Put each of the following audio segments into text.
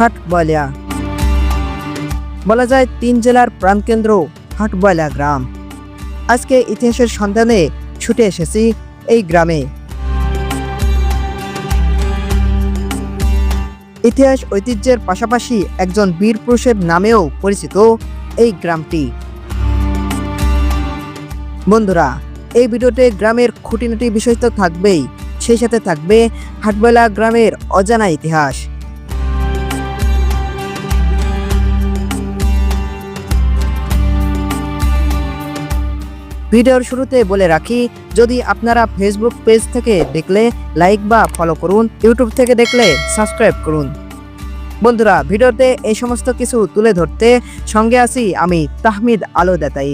হাটবয়লা। বলা যায় 3 জেলার প্রাণকেন্দ্র হাটবয়লা গ্রাম। আজকে ইতিহাসের সন্ধানে ছুটে এসেছি এই গ্রামে। ইতিহাস ঐতিহ্যের পাশাপাশি একজন বীর পুরুষের নামেও পরিচিত এই গ্রামটি। বন্ধুরা, এই ভিডিওতে গ্রামের খুঁটিনাটি বিষয় তো থাকবেই, সেই সাথে থাকবে হাটবয়লা গ্রামের অজানা ইতিহাস। ভিডিওর শুরুতে বলে রাখি, যদি আপনারা ফেসবুক পেজ থেকে দেখলে লাইক বা ফলো করুন, ইউটিউব থেকে দেখলে সাবস্ক্রাইব করুন। বন্ধুরা, ভিডিওতে এই সমস্ত কিছু তুলে ধরতে সঙ্গে আছি আমি তাহমিদ আলো দেতাই।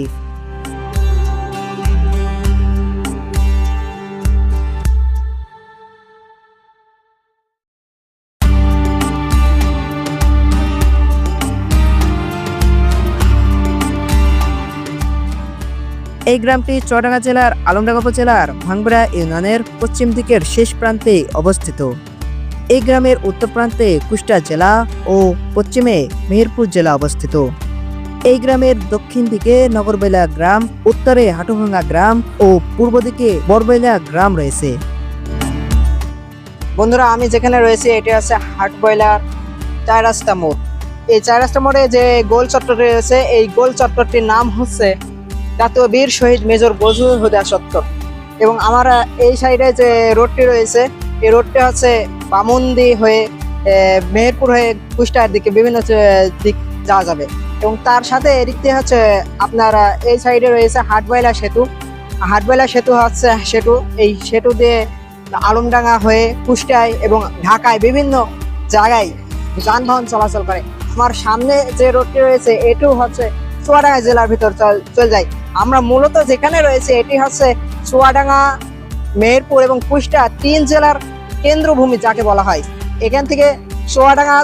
এই গ্রামটি চুয়াডাঙ্গা জেলার আলমডাঙ্গা উপজেলার ভাঙ্গুড়া ইউনিয়নের পশ্চিম দিকের শেষ প্রান্তে অবস্থিত। এই গ্রামের উত্তর প্রান্তে কুষ্টিয়া জেলা ও পশ্চিমে মেহেরপুর জেলা অবস্থিত। এই গ্রামের দক্ষিণ দিকে নগরবয়লা গ্রাম, উত্তরে হাটুভাঙ্গা গ্রাম ও পূর্ব দিকে বড়বয়লা গ্রাম রয়েছে। বন্ধুরা, আমি যেখানে রয়েছে এটি হচ্ছে হাটবয়লার 4 রাস্তা মোড়। এই 4 রাস্তা মোড়ে যে গোল চত্বরটি রয়েছে, এই গোল চত্বরটির নাম হচ্ছে জাতীয় বীর শহীদ মেজর বজলুল হুদা চত্বর। এবং আমরা এই সাইডে যে রোডটি রয়েছে, এই রোডটি হচ্ছে বামুন্দি হয়ে মেহেরপুর হয়ে কুষ্টিয়ার দিকে বিভিন্ন দিক যাওয়া যাবে। এবং তার সাথে এদিক দিয়ে হচ্ছে আপনারা এই সাইডে রয়েছে হাটবয়লা সেতু। হাটবয়লা সেতু হচ্ছে এই সেতু দিয়ে আলমডাঙ্গা হয়ে কুষ্টিয়ায় এবং ঢাকায় বিভিন্ন জায়গায় যানবাহন চলাচল করে। আমার সামনে যে রোডটি রয়েছে এটিও হচ্ছে চুয়াডাঙ্গা জেলার ভিতর চলে যায়। আমরা মূলত যেখানে রয়েছে এটি হচ্ছে চুয়াডাঙ্গা, মেহেরপুর এবং কুষ্টিয়া 3 জেলার কেন্দ্রভূমি যাকে বলা হয়। এখান থেকে চুয়াডাঙ্গা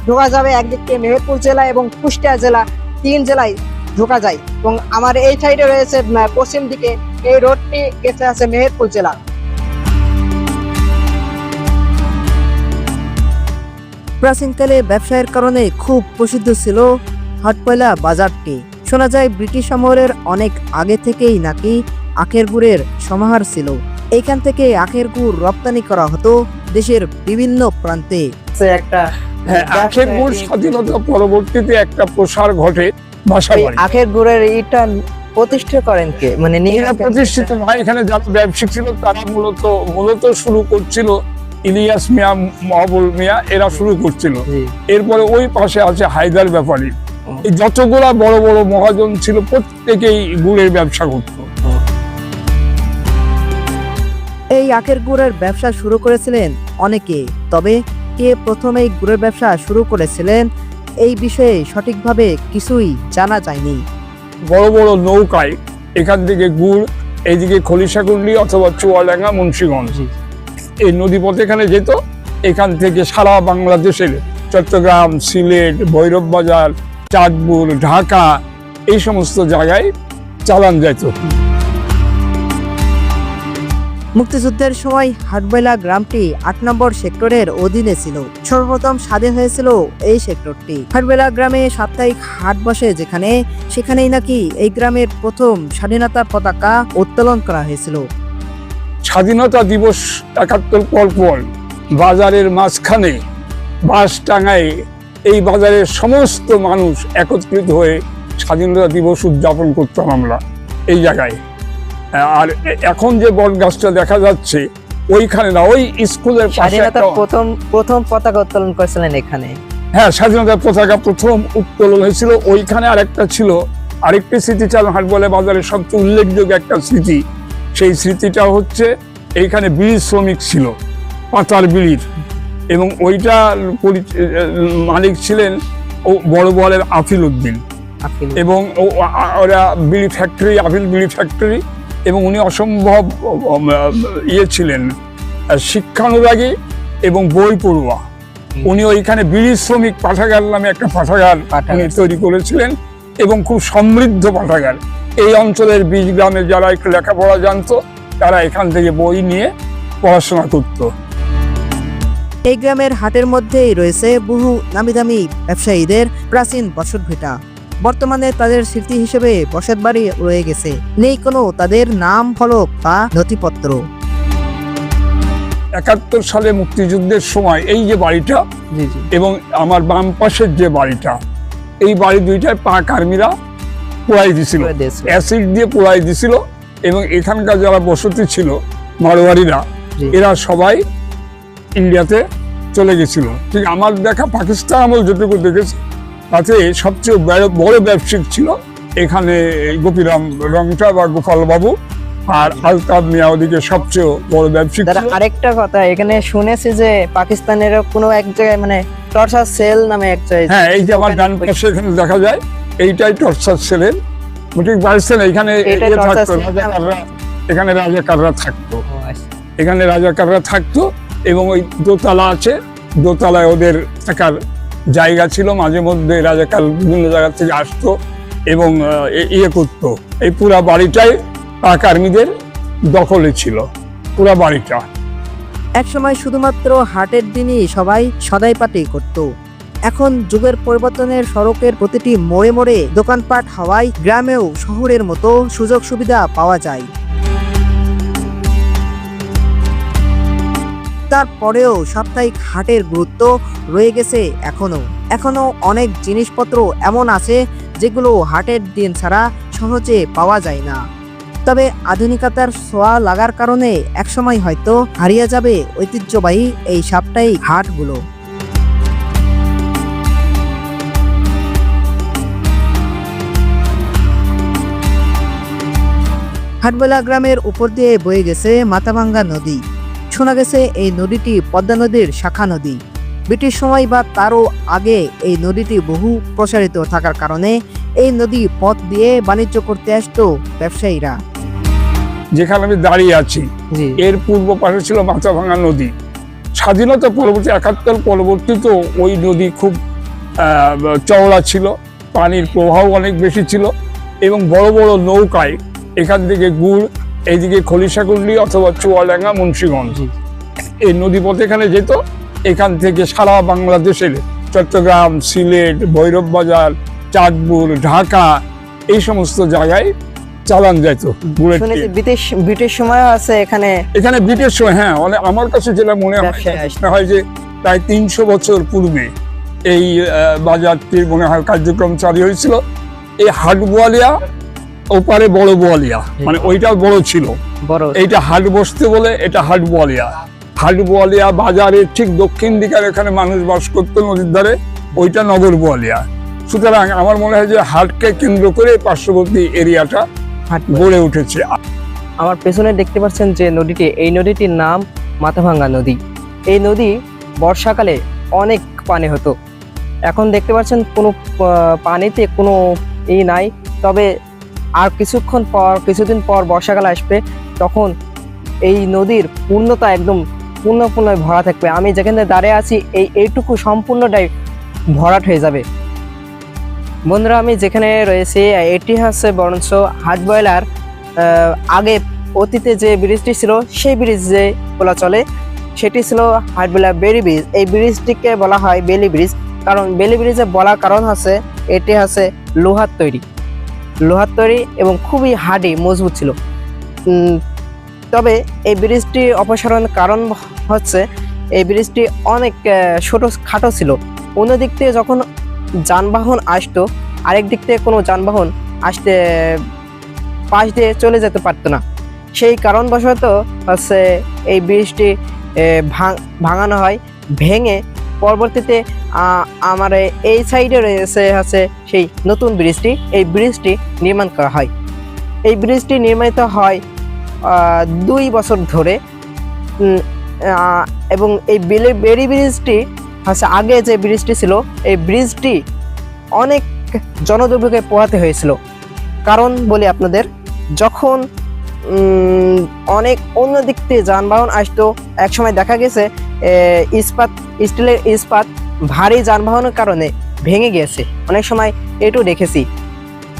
ঢোকা যাবে একদিক থেকে মেহেরপুর জেলা এবং কুষ্টিয়া জেলা, 3 জেলায় ঢোকা যায়। এবং আমার এই সাইডে রয়েছে পশ্চিম দিকে এই রোডটি গেছে আছে মেহেরপুর জেলা। প্রাচীনকালে ব্যবসায়ের কারণে খুব প্রসিদ্ধ ছিল হাটবয়লা বাজারটি। শোনা যায় ব্রিটিশ আমলের অনেক আগে থেকেই নাকি আখের গুড়ের সমাহার ছিল। এইখান থেকে আখের গুড় রপ্তানি করা হতো দেশের বিভিন্ন প্রান্তে। আখের গুড় স্বাধীনতা পরবর্তীতে একটা প্রসার ঘটে। আখের গুড়ের এটা প্রতিষ্ঠা করেন কে? মানে প্রতিষ্ঠিত হয় এখানে যারা ব্যবসায়িক ছিল তারা মূলত শুরু করছিল ইলিয়াস মিয়া, মহাবুল মিয়া, এরা শুরু করছিল। এরপরে ওই পাশে আছে হায়দার ব্যাপারী। এই যতগুলা বড় বড় মহাজন ছিল প্রত্যেকেই গুড়ের ব্যবসা করত। এই আখের গুড়ের ব্যবসা শুরু করেছিলেন অনেকে, তবে কে প্রথমে এই গুড়ের ব্যবসা শুরু করেছিলেন এই বিষয়ে সঠিকভাবে কিছুই জানা যায়নি। বড় বড় নৌকায় এখান থেকে গুড় এইদিকে খলিশাকুণ্ডি অথবা চুয়াডাঙ্গা, মুন্সিগঞ্জ এই নদীপথে এখানে যেত। এখান থেকে সারা বাংলাদেশের চট্টগ্রাম, সিলেট, ভৈরব বাজার, চাঁদপুর, ঢাকা এই সমস্ত জায়গায় চালান যেত। মুক্তিযুদ্ধের সময় হাটবয়লা গ্রামটি 8 নম্বর সেক্টরের অধীনে ছিল। সর্বপ্রথম স্বাধীন হয়েছিল এই সেক্টরটি। হাটবয়লা গ্রামে সাপ্তাহিক হাট বসে সেখানেই নাকি এই গ্রামের প্রথম স্বাধীনতা পতাকা উত্তোলন করা হয়েছিল। স্বাধীনতা দিবস 71 পর বাজারের মাঝখানে বাঁশ টাঙায় এই বাজারের সমস্ত মানুষ একত্রিত হয়ে স্বাধীনতা দিবস উদযাপন করতাম আমরা এই জায়গায়। আর এখন যে বট গাছটা দেখা যাচ্ছে ওইখানে না, ওই স্কুলের প্রথম পতাকা উত্তোলন করেছিলেন এখানে। হ্যাঁ, স্বাধীনতার পতাকা প্রথম উত্তোলন হয়েছিল ওইখানে। আরেকটি স্মৃতিচারণ হাটবয়লা বাজারের সবচেয়ে উল্লেখযোগ্য একটা স্মৃতি। সেই স্মৃতিটা হচ্ছে এইখানে বিড়ি শ্রমিক ছিল, পাতার বিড়ির, এবং ওইটার মালিক ছিলেন বড় বড়ের আফিল উদ্দিন। এবং ওরা বিড়ি ফ্যাক্টরি, আফিল বিড়ি ফ্যাক্টরি, এবং উনি অসম্ভব ছিলেন শিক্ষানুরাগী এবং বই পড়ুয়া। উনি ওইখানে বিড়ি শ্রমিক পাঠাগার নামে একটা পাঠাগার উনি তৈরি করেছিলেন এবং খুব সমৃদ্ধ পাঠাগার। এই অঞ্চলের 20 গ্রামের যারা একটু লেখাপড়া জানতো তারা এখান থেকে বই নিয়ে পড়াশোনা করত। এই গ্রামের হাটের মধ্যেই রয়েছে বহু নামিদামি ব্যবসায়ীদের প্রাচীন বসতভিটা। বর্তমানে তাদের স্মৃতি হিসেবে বসত বাড়ি রয়ে গেছে, নেই কোনো তাদের নাম ফলক বা নথিপত্র। 71 সালে মুক্তিযুদ্ধের সময় এই যে বাড়িটা জি জি এবং আমার বাম পাশের যে বাড়িটা, এই বাড়ি দুইটায় পাক আর্মিরা পোড়াই দিছিল, করে দিয়েছিল। অ্যাসিড দিয়ে পোড়াই দিছিল। এবং এখানকার যারা বসতি ছিল মারোয়ারিরা, জি। এরা সবাই ইন্ডিয়াতে চলে গেছিল। ঠিক আমার দেখা পাকিস্তান আমল যেটুকু দেখেছি, তাতে সবচেয়ে বড় ব্যবসায়িক ছিল এখানে গোপীরাম রংটা বা গোপাল বাবু, আর আলতাফ মিয়া ওদিকে সবচেয়ে বড় ব্যবসায়িক দাদা ছিল। আরেকটা কথা, এখানে শুনেছি যে পাকিস্তানের কোনো এক জায়গায় মানে টর্চার সেল নামে এক জায়গায়, হ্যাঁ, এই যে আমার ডান পাশে এখানে দেখা যায়, এইটাই টর্চার সেলের। ঠিক পারছেন, এখানে এইটাই ইয়ে torture থাকতো, cell। রাজাকাররা, এখানে রাজাকাররা থাকতো, ও, আচ্ছা। এখানে রাজাকাররা থাকতো। এবং ওই দোতলা আছে, দোতলায় ওদের থাকার জায়গা ছিল। মাঝে মধ্যে রাজাকার বিভিন্ন জায়গা থেকে আসতো এবং ইয়ে করতো। এই পুরা বাড়িটাই পাক আর্মিদের দখলে ছিল, পুরা বাড়িটা। একসময় শুধুমাত্র হাটের দিনই সবাই সদাই পাটি করত। এখন যুগের পরিবর্তনের সড়কের প্রতিটি মোড়ে মোড়ে দোকানপাট হওয়ায় গ্রামেও শহরের মতো সুযোগ সুবিধা পাওয়া যায়। তারপরেও সাপ্তাহিক হাটের গুরুত্ব রয়ে গেছে এখনো অনেক জিনিসপত্র এমন আছে যেগুলো হাটের দিন ছাড়া সহজে পাওয়া যায় না। তবে আধুনিকতার ছোঁয়া লাগার কারণে একসময় হয়তো হারিয়ে যাবে ঐতিহ্যবাহী এই সাপ্তাহিক হাটগুলো। হাটবেলা গ্রামের উপর দিয়ে বয়ে গেছে মাথাভাঙ্গা নদী। শোনা গেছে এই নদীটি পদ্মা নদীর শাখা নদী। ব্রিটিশ সময় বা তারও আগে এই নদীটি বহু প্রসারিত থাকার কারণে এই নদী পথ দিয়ে বাণিজ্য করতে আসতো ব্যবসায়ীরা। যেখানে আমি দাঁড়িয়ে আছি, জি এর পূর্ব পাশে ছিল মাথাভাঙ্গা নদী। স্বাধীনতা পরবর্তী 71 পরবর্তীতেও ওই নদী খুব চওড়া ছিল, পানির প্রবাহ অনেক বেশি ছিল এবং বড় বড় নৌকায় এখান থেকে গুড় এইদিকে খলিশাকুণ্ডি অথবা চুয়াডাঙ্গা, মুন্সিগঞ্জ, জি এই নদীপথে এখানে যেত। এখান থেকে সারা বাংলাদেশের চট্টগ্রাম, সিলেট, ভৈরব বাজার, চাঁদপুর, ঢাকা, এই সমস্ত জায়গায় চালান যাইতো বুলেট শুনেছি ট্রেন। ব্রিটিশ সময় আছে এখানে এখানে ব্রিটিশ সময়, হ্যাঁ, আমার কাছে যেটা মনে ব্যবসায় হয় যে প্রায় 300 বছর পূর্বে এই বাজারটির মনে হয় কার্যক্রম চালু হয়েছিল। এই হাট বোয়ালিয়া, ওপারে বড় বোয়ালিয়া, মানে ওইটা বড় ছিল, বড় এইটা হাট বসতে বলে এটা হাট বোয়ালিয়া। হাট বোয়ালিয়া বাজারের ঠিক দক্ষিণ দিকের এখানে মানুষ বাস করতো নদীর ধারে, ওইটা নগর বোয়ালিয়া। সুতরাং আমার মনে হয় যে হাটকে কেন্দ্র করে পার্শ্ববর্তী এরিয়াটা হাট। গড়ে উঠেছে। আমার পেছনে দেখতে পাচ্ছেন যে নদীটি, এই নদীটির নাম মাথাভাঙ্গা নদী। এই নদী বর্ষাকালে অনেক পানি হতো। এখন দেখতে পাচ্ছেন কোনো পানিতে কোনো নাই। তবে আর কিছুদিন পর বর্ষাকাল আসবে, তখন এই নদীর পূর্ণতা একদম পূর্ণ ভরা থাকবে। আমি যেখানে দাঁড়িয়ে আছি এইটুকু সম্পূর্ণটাই ভরাট হয়ে যাবে। বন্ধুরা, আমি যেখানে রয়েছি এটি হচ্ছে বরঞ্চ হাটবয়লার আগে অতীতে যে ব্রিজটি ছিল সেই ব্রিজ যে বলা চলে, সেটি ছিল হাটবয়লা বেলি ব্রিজ। এই ব্রিজটিকে বলা হয় বেলি ব্রিজ, কারণ বেলি ব্রিজে বলার কারণ হচ্ছে এটি হচ্ছে লোহার তৈরি এবং খুবই হার্ডি, মজবুত ছিল। তবে এই ব্রিজটি অপসারণের কারণ হচ্ছে এই ব্রিজটি অনেক খাটো ছিল। অন্যদিক থেকে যখন যানবাহন আসতো, আরেক দিক থেকে কোনো যানবাহন আসতে পাশ দিয়ে চলে যেতে পারতো না। সেই কারণবশত হচ্ছে এই ব্রিজটি ভাঙানো হয়। ভেঙে পরবর্তীতে আমার এই সাইডে রয়েছে হচ্ছে সেই নতুন ব্রিজটি। এই ব্রিজটি নির্মাণ করা হয়। এই ব্রিজটি নির্মিত হয় 2 বছর ধরে এবং এই বেরি ব্রিজটি হচ্ছে আগে যে ব্রিজটি ছিল, এই ব্রিজটি অনেক জনদুর্ভোগে পোহাতে হয়েছিল। কারণ বলি আপনাদের, যখন অনেক অন্য দিক থেকে যানবাহন আসতো, একসময় দেখা গেছে স্টিলের ইস্পাত ভারী যানবাহনের কারণে ভেঙে গিয়েছে। অনেক সময় এটাও দেখেছি।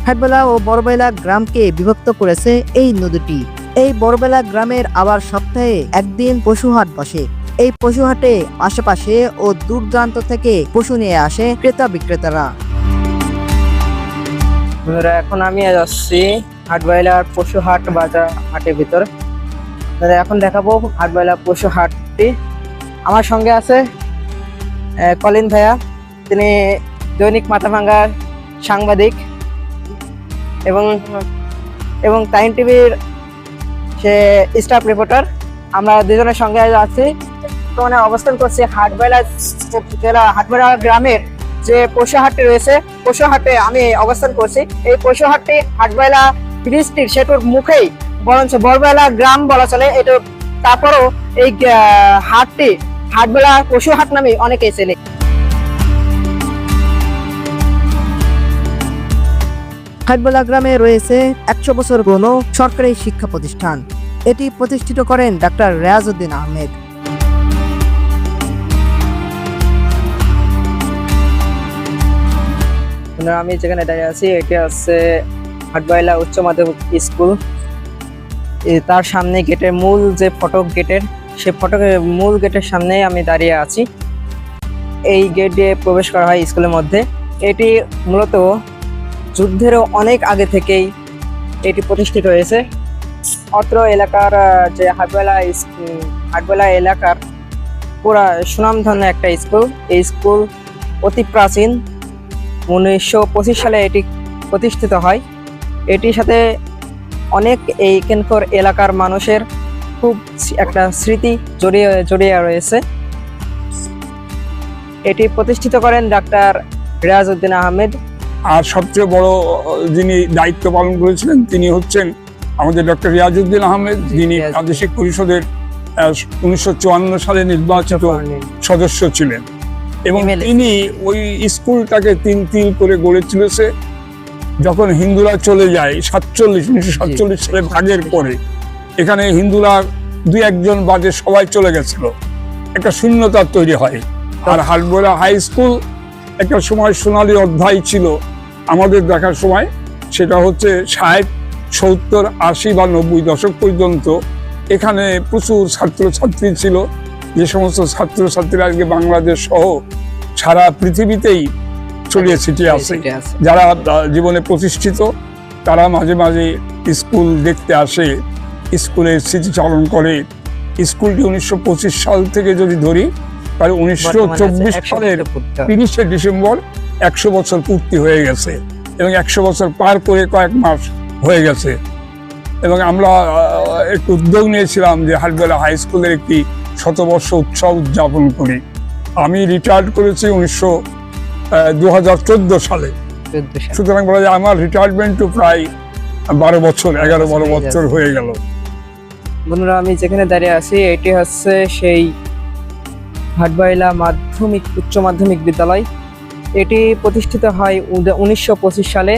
হাটবেলা ও বড়বেলা গ্রামকে বিভক্ত করেছে এই নদীটি। এই বড়বেলা গ্রামের আবার সপ্তাহে একদিন পশু হাট বসে। এই পশু হাটে আশেপাশে ও দূর দূরান্ত থেকে পশু নিয়ে আসে ক্রেতা বিক্রেতারা। বন্ধুরা, এখন আমি যাচ্ছি হাটবাইলার পশু হাট বাজার হাটের ভিতর। আপনাদের এখন দেখাবো হাটবাইলা পশু হাটটি। আমার সঙ্গে আছে কলিন ভাইয়া, তিনি দৈনিক মাথাভাঙ্গার সাংবাদিক এবং এবং টাইম টিভির সে স্টাফ রিপোর্টার। আমরা দুজনের সঙ্গে আছি, বর্তমানে অবস্থান করছি হাটবাইলা জেলা হাটবাইলা গ্রামের যে পশু হাটটি রয়েছে, পশু হাটে আমি অবস্থান করছি। এই পশু হাটটি হাটবাইলা ব্রিজটির সেতুর মুখেই, বরঞ্চ বড়বাইলা গ্রাম বলা চলে এটা। তারপরও এই হাটটি হাটবাইলা পশু হাট নামে অনেকেই চেনে। হাটবাইলা গ্রামে রয়েছে 100 বছর পুরনো সরকারি শিক্ষা প্রতিষ্ঠান। এটি প্রতিষ্ঠিত করেন ডাক্তার রেয়াজউদ্দিন আহমেদ। আমি যেখানে দাঁড়িয়ে আছি এটি হচ্ছে হাটবাইলা উচ্চ মাধ্যমিক স্কুল। তার সামনে গেটের মূল যে ফটক গেটের, সে ফটকের মূল গেটের সামনে আমি দাঁড়িয়ে আছি। এই গেট দিয়ে প্রবেশ করা হয় স্কুলের মধ্যে। এটি মূলত যুদ্ধেরও অনেক আগে থেকেই এটি প্রতিষ্ঠিত হয়েছে। অত্র এলাকার যে হাটবাইলা এলাকার পুরা সুনামধন্য একটা স্কুল। এই স্কুল অতি প্রাচীন, 1925 সালে এটি প্রতিষ্ঠিত হয়। এটির সাথে অনেক এইখানকার এলাকার মানুষের খুব একটা স্মৃতি জড়িয়ে রয়েছে। এটি প্রতিষ্ঠিত করেন ডাক্তার রেয়াজউদ্দিন আহমেদ। আর সবচেয়ে বড় যিনি দায়িত্ব পালন করেছিলেন তিনি হচ্ছেন আমাদের ডক্টর রিয়াজউদ্দিন আহমেদ, যিনি প্রাদেশিক পরিষদের 1954 সালে নির্বাচিত সদস্য ছিলেন। এবং তিনি ওই স্কুলটাকে তিল করে গড়ে তুলেছে। যখন হিন্দুরা চলে যায় 1947 সালে ভাগের পরে, এখানে হিন্দুরা 2-1 বাদে সবাই চলে গেছিল, একটা শূন্যতা তৈরি হয়। আর হাটবাইলা হাই স্কুল একটা সময় সোনালী অধ্যায় ছিল আমাদের দেখার সময়। সেটা হচ্ছে 60, 70, 80 বা 90 দশক পর্যন্ত এখানে প্রচুর ছাত্রছাত্রী ছিল। যে সমস্ত ছাত্রছাত্রীরা আজকে বাংলাদেশ সহ সারা পৃথিবীতেই ছড়িয়ে ছিটিয়ে আছে, যারা জীবনে প্রতিষ্ঠিত, তারা মাঝে মাঝে স্কুল দেখতে আসে, স্কুলের স্মৃতিচারণ করে। স্কুলটি 1925 সাল থেকে যদি ধরি তাহলে 1924 সালের 30শে ডিসেম্বর 100 বছর পূর্তি হয়ে গেছে এবং 100 বছর পার করে কয়েক মাস হয়ে গেছে। এবং আমরা একটু উদ্যোগ নিয়েছিলাম যে হাটবাইলা হাই স্কুলের একটি 100বর্ষ উৎসব উদযাপন করি। আমি রিটায়ার্ড করেছি 2014 সালে। সুতরাং বলা যায় আমার রিটায়ারমেন্টও প্রায় 11-12 বছর হয়ে গেল। বন্ধুরা, আমি যেখানে দাঁড়িয়ে আছি এটি হচ্ছে সেই হাটবাইলা উচ্চ মাধ্যমিক বিদ্যালয়। এটি প্রতিষ্ঠিত হয় 1925 সালে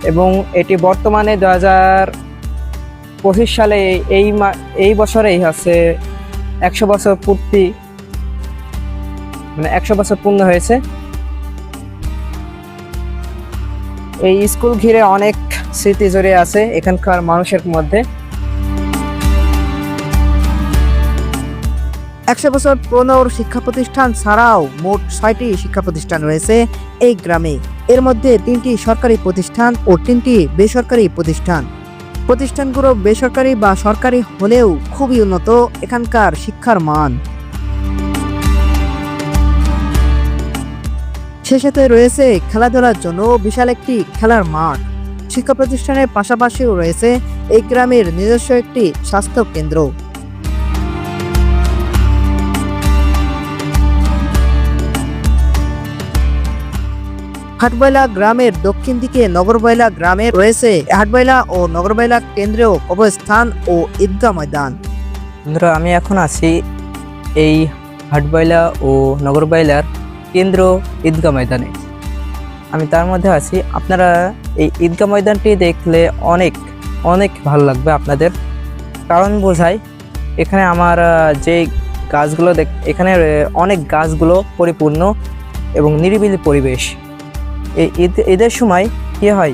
এবং এটি বর্তমানে 2025 সালে এই বছরেই হচ্ছে 100 বছর পূর্তি, মানে 100 বছর পূর্ণ হয়েছে। এই স্কুল ঘিরে অনেক স্মৃতি জড়িয়ে আছে এখানকার মানুষের মধ্যে। 100 বছর পুরনো শিক্ষা প্রতিষ্ঠান ছাড়াও মোট 6টি শিক্ষা প্রতিষ্ঠান রয়েছে এই গ্রামে। এর মধ্যে 3টি সরকারি প্রতিষ্ঠান ও 3টি বেসরকারি প্রতিষ্ঠান। প্রতিষ্ঠানগুলো বেসরকারি বা সরকারি হলেও খুবই উন্নত এখানকার শিক্ষার মান। সে সাথে রয়েছে খেলাধুলার জন্য বিশাল একটি খেলার মাঠ। শিক্ষা প্রতিষ্ঠানের পাশাপাশিও রয়েছে এই গ্রামের নিজস্ব একটি স্বাস্থ্য কেন্দ্র। হাটবাইলা গ্রামের দক্ষিণ দিকে নগরবাইলা গ্রামে রয়েছে হাটবাইলা ও নগরবাইলা কেন্দ্রীয় কবরস্থান ও ঈদগাহ ময়দান। বন্ধুরা, আমি এখন আছি এই হাটবাইলা ও নগরবাইলার কেন্দ্র ঈদগাহ ময়দানে। আমি তার মধ্যে আছি। আপনারা এই ঈদগাহ ময়দানটি দেখলে অনেক অনেক ভালো লাগবে আপনাদের, কারণ বোঝায় এখানে আমার যে গাছগুলো এখানে অনেক গাছগুলো পরিপূর্ণ এবং নিরিবিলি পরিবেশ। এই ঈদের সময় কী হয়,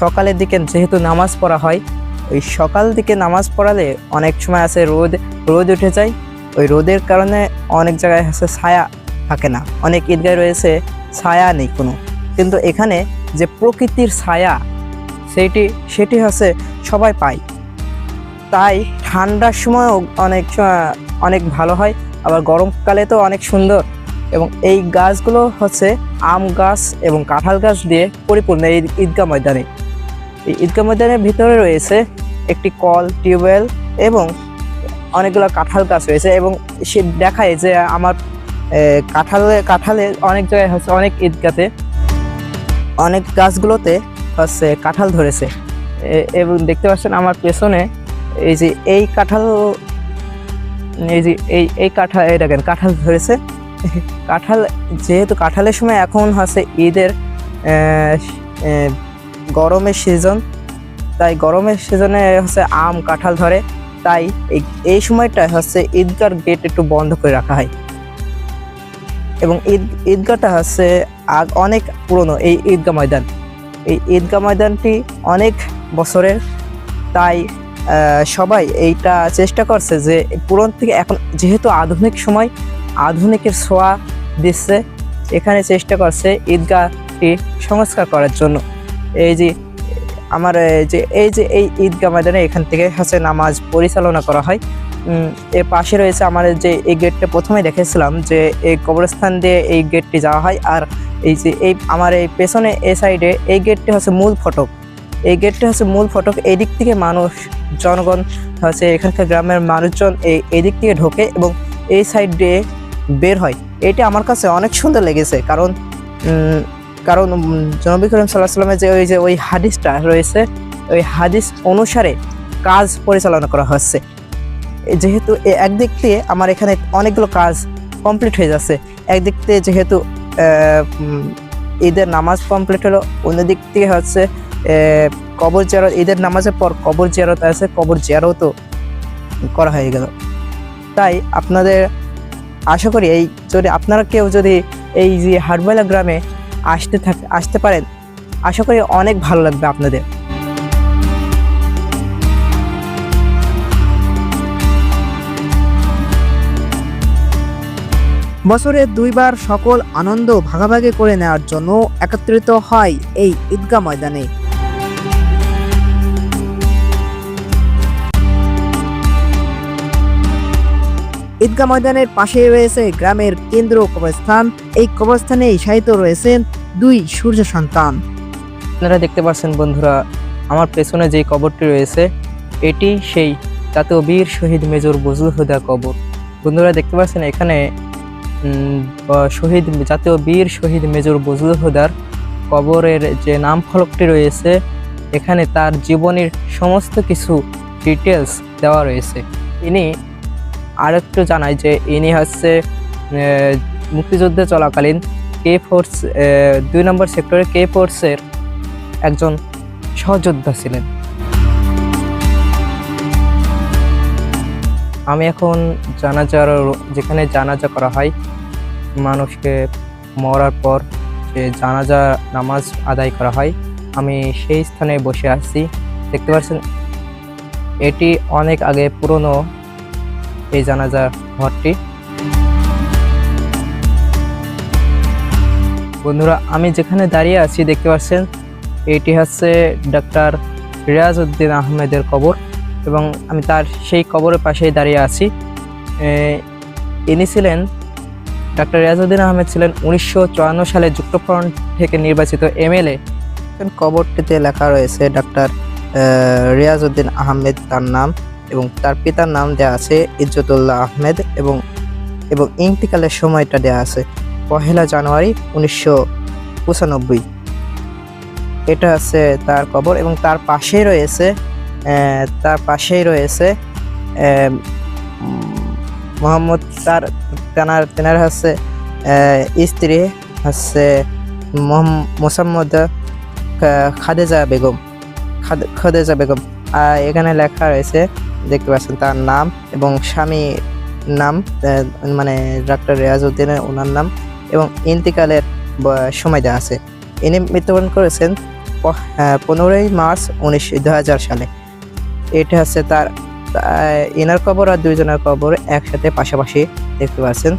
সকালের দিকে যেহেতু নামাজ পড়া হয়, ওই সকাল দিকে নামাজ পড়ালে অনেক সময় আছে রোদ উঠে যায়, ওই রোদের কারণে অনেক জায়গায় হচ্ছে ছায়া থাকে না, অনেক ঈদগায় রয়েছে ছায়া নেই কোনো, কিন্তু এখানে যে প্রকৃতির ছায়া সেটি হচ্ছে সবাই পায়। তাই ঠান্ডার সময়ও অনেক ভালো হয়, আবার গরমকালে তো অনেক সুন্দর। এবং এই গাছগুলো হচ্ছে আম গাছ এবং কাঁঠাল গাছ দিয়ে পরিপূর্ণ এই ঈদগাহ ময়দানে। এই ঈদগাহ ময়দানের ভিতরে রয়েছে একটি কল, টিউবওয়েল এবং অনেকগুলো কাঁঠাল গাছ রয়েছে। এবং সে দেখায় যে আমার কাঁঠালে অনেক জায়গায় হচ্ছে অনেক ঈদগাতে অনেক গাছগুলোতে হচ্ছে কাঁঠাল ধরেছে। এবং দেখতে পাচ্ছেন আমার পেছনে এই যে এই কাঁঠাল, এই কাঁঠাল, এই দেখেন কাঁঠাল ধরেছে। কাঁঠাল, যেহেতু কাঁঠালের সময় এখন হচ্ছে ঈদের গরমের সিজন, তাই গরমের সিজনে হচ্ছে আম কাঁঠাল ধরে, তাই এই সময়টা হচ্ছে ঈদগাহর গেট একটু বন্ধ করে রাখা হয়। এবং ঈদগাহটা হচ্ছে অনেক পুরনো এই ঈদগাহ ময়দান। এই ঈদগাহ ময়দানটি অনেক বছরের, তাই সবাই এইটা চেষ্টা করছে যে পুরনো থেকে এখন, যেহেতু আধুনিক সময়, আধুনিকের ছোঁয়া দিচ্ছে, এখানে চেষ্টা করছে ঈদগাহটি সংস্কার করার জন্য। এই যে এই ঈদগাহ ময়দানে এখান থেকে হচ্ছে নামাজ পরিচালনা করা হয়। এর পাশে রয়েছে আমার যে এই গেটটা প্রথমে দেখেছিলাম যে এই কবরস্থান দিয়ে এই গেটটি যাওয়া হয়, আর আমার এই পেছনে এই সাইডে এই গেটটি হচ্ছে মূল ফটক। এই গেটটি হচ্ছে মূল ফটক। এই দিক থেকে জনগণ হচ্ছে এখানকার গ্রামের মানুষজন এই দিক থেকে ঢোকে এবং এই সাইড দিয়ে বের হয়। এটা আমার কাছে অনেক সুন্দর লেগেছে, কারণ নবী করিম সাল্লাল্লাহু আলাইহি ওয়াসাল্লামের ওই হাদিসটা রয়েছে, ওই হাদিস অনুসারে কাজ পরিচালনা করা হচ্ছে। যেহেতু একদিক থেকে আমার এখানে অনেকগুলো কাজ কমপ্লিট হয়ে যাচ্ছে, একদিক থেকে যেহেতু ঈদের নামাজ কমপ্লিট হলো, অন্যদিক থেকে হচ্ছে কবর জিয়ারত, ঈদের নামাজের পর কবর জিয়ারত আছে, কবর জিয়ারতও করা হয়ে গেল। তাই আপনাদের আশা করি যদি আপনারা কেউ যদি এই যে হাটবয়লা গ্রামে আসতে পারেন, আশা করি অনেক ভালো লাগবে আপনাদের। বছরে 2 বার সকল আনন্দ ভাগাভাগি করে নেওয়ার জন্য একত্রিত হয় এই ঈদগাহ ময়দানে। ঈদগাহ ময়দানের পাশে রয়েছে গ্রামের কেন্দ্র কবরস্থান। এই কবরস্থানেই শায়িত রয়েছেন 2 সূর্য সন্তান। আপনারা দেখতে পাচ্ছেন বন্ধুরা, আমার পেছনে যে কবরটি রয়েছে এটি সেই জাতীয় বীর শহীদ মেজর বজলুল হুদার কবর। বন্ধুরা দেখতে পাচ্ছেন এখানে জাতীয় বীর শহীদ মেজর বজলুল হুদার কবরের যে নাম ফলকটি রয়েছে, এখানে তার জীবনের সমস্ত কিছু ডিটেলস দেওয়া রয়েছে। ইনি আরেকটু জানাই যে ইনি হচ্ছে মুক্তিযুদ্ধে চলাকালীন K-Force 2 নম্বর সেক্টরে K-Forceর একজন সহযোদ্ধা ছিলেন। আমি এখন যেখানে জানাজা করা হয়, মানুষকে মরার পর যে জানাজা নামাজ আদায় করা হয়, আমি সেই স্থানে বসে আছি। দেখতে পাচ্ছেন এটি অনেক আগে পুরনো এই জানাজা ঘরটি। বন্ধুরা আমি যেখানে দাঁড়িয়ে আছি দেখতে পাচ্ছেন এটি হচ্ছে ডাক্তার রিয়াজউদ্দিন আহমেদের কবর, এবং আমি তার সেই কবরের পাশেই দাঁড়িয়ে আছি। ইনি ছিলেন ডাক্তার রিয়াজউদ্দিন আহমেদ, ছিলেন 1954 সালে যুক্তফ্রন্ট থেকে নির্বাচিত MLA। কবরটিতে লেখা রয়েছে ডাক্তার রিয়াজউদ্দিন আহমেদ তার নাম, এবং তার পিতার নাম দেওয়া আছে ইজ্জতুল্লাহ আহমেদ, এবং ইন্তিকালের সময়টা দেওয়া আছে 1 জানুয়ারি 1995। এটা আছে তার কবর, এবং তার পাশেই রয়েছে মোহাম্মদ তেনার হচ্ছে স্ত্রী হচ্ছে মোসাম্মদ খাদেজা বেগম। এখানে লেখা রয়েছে, দেখতে পাচ্ছেন তার নাম এবং স্বামীর নাম, মানে ডাক্তার রিয়াজউদ্দিনের ওনার নাম, এবং ইন্তিকালের সময় দেওয়া আছে। ইনি মৃত্যুবরণ করেছেন 15 মার্চ 2000 সালে। এটা হচ্ছে তার এনার কবর আর দুইজনের কবর একসাথে পাশাপাশি দেখতে পাচ্ছেন।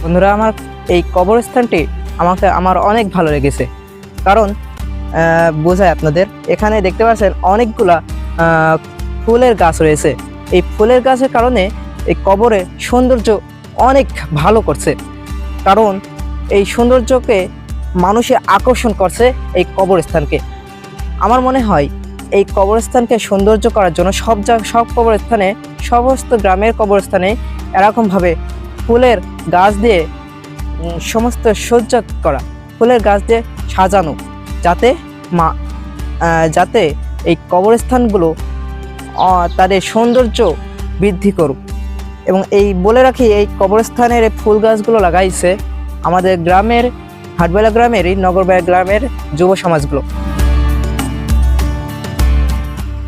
বন্ধুরা, আমার এই কবরস্থানটি আমার অনেক ভালো লেগেছে, কারণ বোঝায় আপনাদের, এখানে দেখতে পাচ্ছেন অনেকগুলা ফুলের গাছ রয়েছে। এই ফুলের গাছের কারণে এই কবরের সৌন্দর্য অনেক ভালো করছে, কারণ এই সৌন্দর্যকে মানুষের আকর্ষণ করছে এই কবরস্থানকে। আমার মনে হয় এই কবরস্থানকে সৌন্দর্য করার জন্য সব কবরস্থানে, সমস্ত গ্রামের কবরস্থানে এরকমভাবে ফুলের গাছ দিয়ে সমস্ত সজ্জা করা, ফুলের গাছ দিয়ে সাজানো, যাতে এই কবরস্থানগুলো তাদের সৌন্দর্য বৃদ্ধি করুক। এবং এই বলে রাখি, এই কবরস্থানের এই ফুল গাছগুলো লাগাইছে আমাদের গ্রামের, হাটবেলা গ্রামেরই, নগরবাড়ি গ্রামের যুব সমাজগুলো।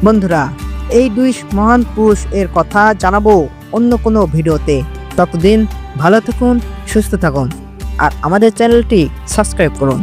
বন্ধুরা, এই দুই মহান পুরুষ এর কথা জানাবো অন্য কোনো ভিডিওতে। ততদিন ভালো থাকুন, সুস্থ থাকুন, আর আমাদের চ্যানেলটি সাবস্ক্রাইব করুন।